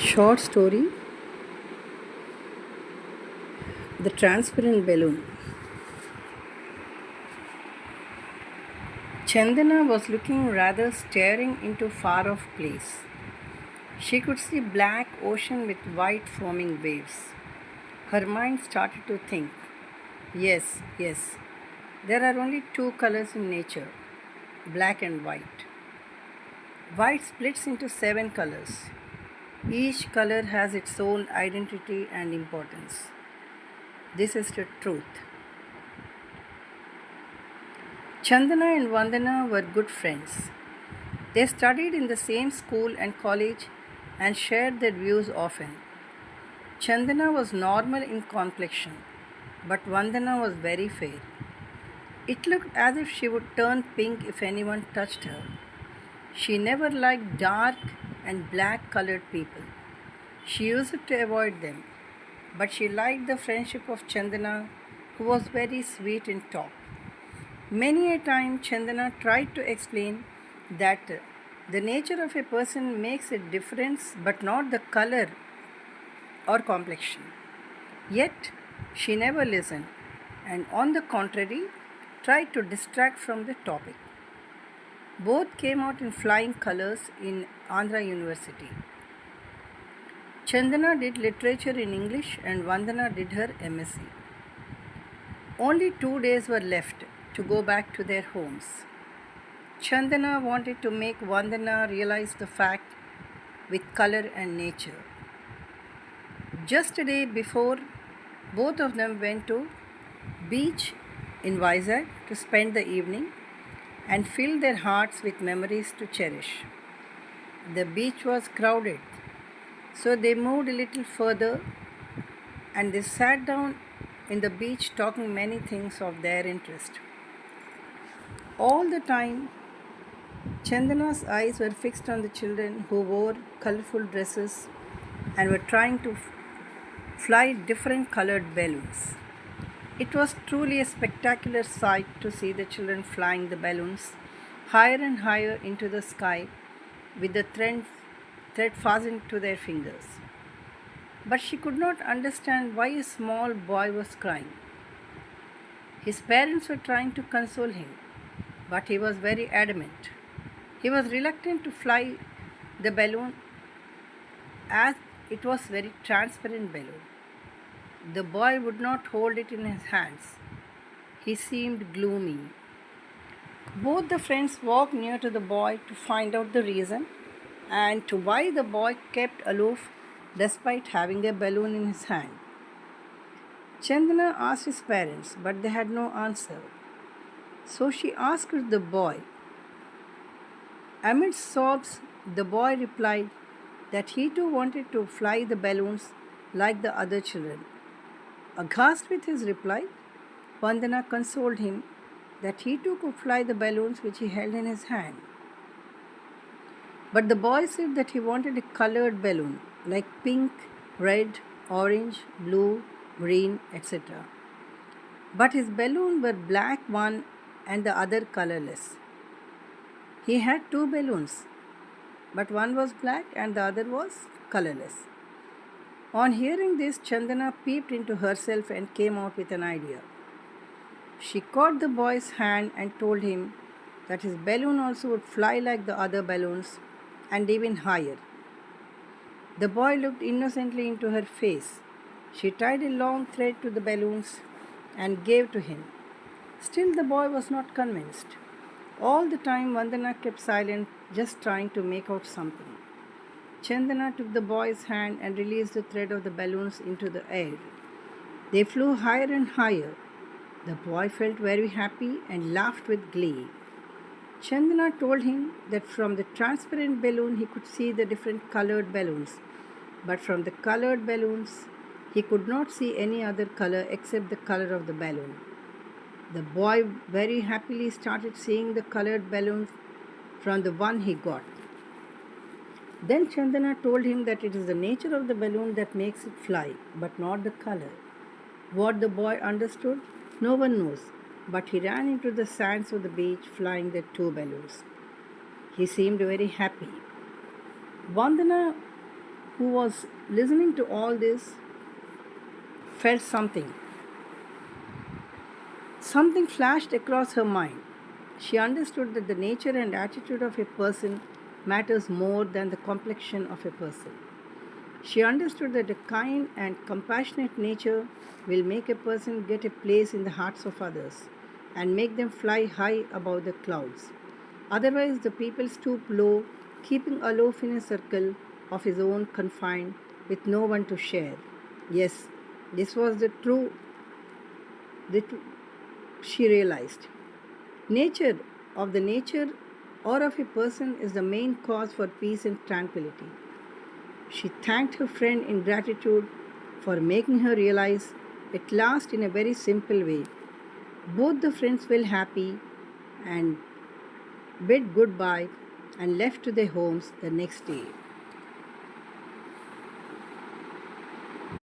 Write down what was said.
Short story. The Transparent Balloon. Chandana was looking rather staring into far off place. She could see black ocean with white foaming waves. Her mind started to think, yes, there are only two colors in nature, black and white. White splits into 7 colors. Each color has its own identity and importance. This is the truth. Chandana and Vandana were good friends. They studied in the same school and college and shared their views often. Chandana was normal in complexion, but Vandana was very fair. It looked as if she would turn pink if anyone touched her. She never liked dark and black colored people. She used to avoid them, but she liked the friendship of Chandana, who was very sweet in talk. Many a time Chandana tried to explain that the nature of a person makes a difference but not the color or complexion. Yet she never listened and on the contrary tried to distract from the topic. Both came out in flying colors in Andhra University. Chandana did literature in English and Vandana did her MSc. Only 2 days were left to go back to their homes. Chandana wanted to make Vandana realize the fact with color and nature. Just a day before, both of them went to beach in Vizag to spend the evening and fill their hearts with memories to cherish. The beach was crowded, so they moved a little further and they sat down in the beach talking many things of their interest. All the time, Chandana's eyes were fixed on the children who wore colorful dresses and were trying to fly different colored balloons. It was truly a spectacular sight to see the children flying the balloons higher and higher into the sky with the thread fastened to their fingers. But she could not understand why a small boy was crying. His parents were trying to console him, but he was very adamant. He was reluctant to fly the balloon as it was very transparent balloon. The boy would not hold it in his hands. He seemed gloomy. Both the friends walked near to the boy to find out the reason and to why the boy kept aloof despite having a balloon in his hand. Chandana asked his parents, but they had no answer. So she asked the boy. Amid sobs, the boy replied that he too wanted to fly the balloons like the other children. Aghast with his reply, Vandana consoled him that he too could fly the balloons which he held in his hand. But the boy said that he wanted a colored balloon like pink, red, orange, blue, green, etc. But his balloon were black one and the other colorless. He had two balloons, but one was black and the other was colorless. On hearing this, Chandana peeped into herself and came out with an idea. She caught the boy's hand and told him that his balloon also would fly like the other balloons and even higher. The boy looked innocently into her face. She tied a long thread to the balloons and gave to him. Still, the boy was not convinced. All the time, Vandana kept silent, just trying to make out something. Chandana took the boy's hand and released the thread of the balloons into the air. They flew higher and higher. The boy felt very happy and laughed with glee. Chandana told him that from the transparent balloon he could see the different colored balloons, but from the colored balloons he could not see any other color except the color of the balloon. The boy very happily started seeing the colored balloons from the one he got. Then Chandana told him that it is the nature of the balloon that makes it fly, but not the color. What the boy understood, no one knows, but he ran into the sands of the beach flying the two balloons. He seemed very happy. Vandana who was listening to all this, felt something. Something flashed across her mind. She understood that the nature and attitude of a person matters more than the complexion of a person. She understood that a kind and compassionate nature will make a person get a place in the hearts of others and make them fly high above the clouds. Otherwise, the people stoop low, keeping aloof in a circle of his own confine with no one to share. Yes, this was the tr- she realized. Nature of the nature or of a person is the main cause for peace and tranquility. She thanked her friend in gratitude for making her realize at last in a very simple way. Both the friends felt happy and bid goodbye and left to their homes the next day.